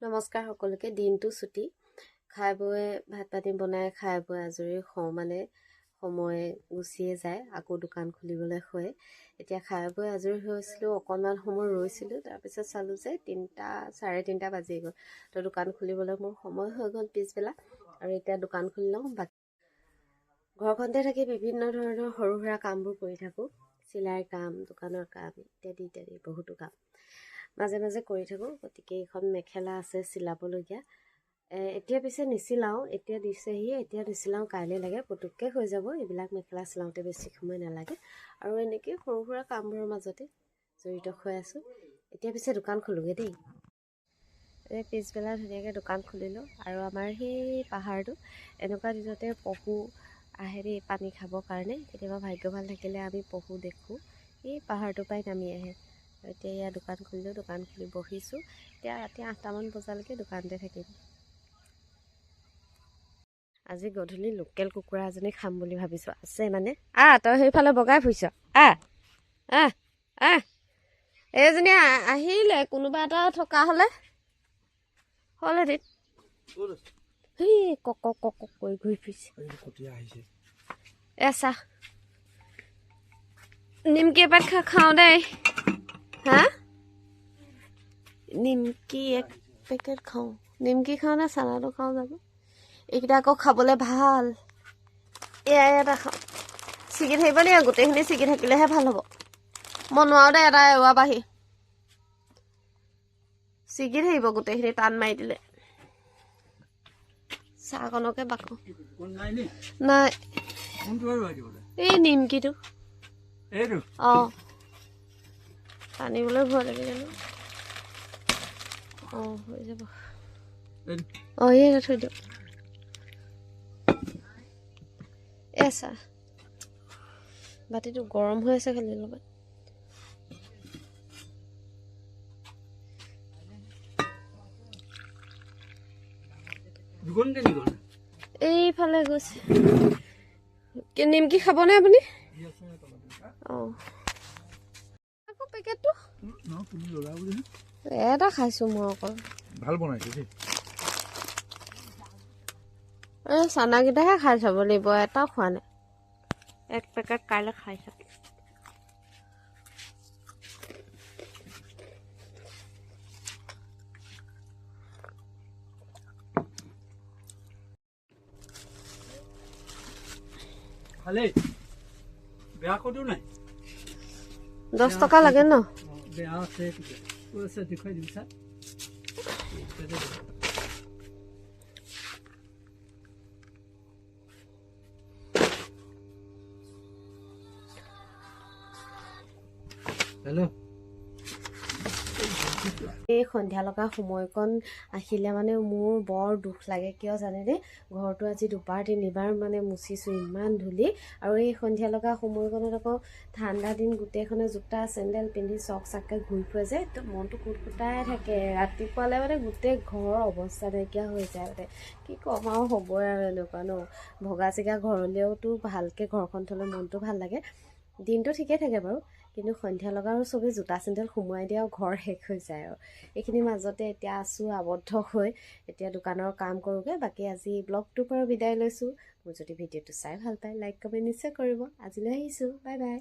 নমস্কাৰ সকলোকে। দিনটো ছুটি, খাই বৈ ভাত পানী বনাই খাই বৈ আজৰি হওঁ মানে সময় গুচিয়ে যায়, আকৌ দোকান খুলিবলৈ হয়। এতিয়া খাই বৈ আজৰি হৈছিলোঁ, অকণমান সময় ৰৈছিলোঁ, তাৰপিছত চালোঁ যে 3:30 বাজি গ'ল। তো দোকান খুলিবলৈ মোৰ সময় হৈ গ'ল পিছবেলা, আৰু এতিয়া দোকান খুলি লওঁ। বাকী ঘৰখনতে থাকি বিভিন্ন ধৰণৰ সৰু সুৰা কামবোৰ কৰি থাকোঁ, চিলাই কাম, দোকানৰ কাম ইত্যাদি ইত্যাদি বহুতো কাম মাজে মাজে কৰি থাকোঁ। গতিকে এইখন মেখেলা আছে চিলাবলগীয়া, এতিয়া পিছে নিচিলাওঁ, এতিয়া দিছেহি, এতিয়া নিচিলাওঁ, কাইলৈ লাগে, পুটুককৈ হৈ যাব। এইবিলাক মেখেলা চিলাওঁতে বেছি সময় নালাগে, আৰু এনেকৈ সৰু সুৰা কামবোৰৰ মাজতে জড়িত হৈ আছোঁ। এতিয়া পিছে দোকান খোলোগৈ দেই। পিছবেলা ধুনীয়াকৈ দোকান খুলিলোঁ, আৰু আমাৰ সেই পাহাৰটো এনেকুৱা দিনতে পহু আহে দেই পানী খাবৰ কাৰণে। কেতিয়াবা ভাগ্য ভাল থাকিলে আমি পহু দেখোঁ, এই পাহাৰটোৰ পৰাই নামি আহে। এতিয়া ইয়াত দোকান খুলিলোঁ, দোকান খুলি বহিছোঁ। এতিয়া ৰাতি 8টামান বজালৈকে দোকানতে থাকিম। আজি গধূলি লোকেল কুকুৰা এজনী খাম বুলি ভাবিছোঁ, আছে মানে। তই সেইফালে বগাই ফুৰিছ, এইজনী আহিলে, কোনোবা এটা থকা হ'লে হ'লহেঁতেন। সেই কক কক কৰি ঘূৰি ফুৰিছে। চাহ নিমকি এপাক খাওঁ দেই। নিমকি এক পেকেট খাওঁ। নিমকি খাওঁ নে চানাটো খাওঁ জানো। এইকেইটা আকৌ খাবলৈ ভাল। এটা খাওঁ, ছিগি থাকিব নি? গোটেইখিনি ছিগি থাকিলেহে ভাল হ'ব। মই নোৱাৰো দেই এটা এৰুৱা বাঢ়ি, ছিগি থাকিব গোটেইখিনি টান মাৰি দিলে। চাহকণকে বাকো নাই, এই নিমকিটো টানিবলৈ ভয় লাগে জানো। হৈ যাব। এই থৈ দিয়ক। চাহ বাতিটো গৰম হৈ আছে খালি লগত। এইফালে গৈছে। নিমকি খাবনে আপুনি? আকৌ পেকেটটো এটা খাইছো মই অকল। ভাল বনাইছে দেই। চানাকেইটাহে খাই চাব লাগিব, এটাও খোৱা নাই। এক পেকেট কাইলৈ খাই চাব। বেয়া ক'তো নাই। 10 টকা লাগে ন? বেয়া আছে দেখুৱাই দিছা। হেল্ল', এই সন্ধিয়া লগা সময়কণ আহিলে মানে মোৰ বৰ দুখ লাগে। কিয় জানেনে? ঘৰটো আজি 2-3বাৰ মানে মুচিছোঁ, ইমান ধূলি। আৰু এই সন্ধিয়া লগা সময়কণত আকৌ ঠাণ্ডা দিন, গোটেইখনে জোতা চেণ্ডেল পিন্ধি চক চাককৈ ঘূৰি ফুৰে যে, তো মনটো কুটকুটাই থাকে। ৰাতিপুৱালে মানে গোটেই ঘৰৰ অৱস্থা নাইকিয়া হৈ যায়। মানে কি ক'ম আৰু, হ'বই আৰু এনেকুৱা ন। ভগা চিগা ঘৰলৈওতো ভালকৈ ঘৰখন থ'লে মনটো ভাল লাগে। দিনটো ঠিকে থাকে বাৰু, কিন্তু সন্ধিয়া লগা আৰু চবেই জোতা চেণ্ডেল সোমোৱাই দিয়ে আৰু ঘৰ শেষ হৈ যায়। আৰু এইখিনি মাজতে এতিয়া আছোঁ আবদ্ধ হৈ। এতিয়া দোকানৰ কাম কৰোঁগৈ। বাকী আজি ব্লগটোৰ পৰা বিদায় লৈছোঁ। মোৰ যদি ভিডিঅ'টো চাই ভাল পায়, লাইক কমেণ্ট নিশ্চয় কৰিব। আজিলৈ আহিছোঁ, বাই বাই।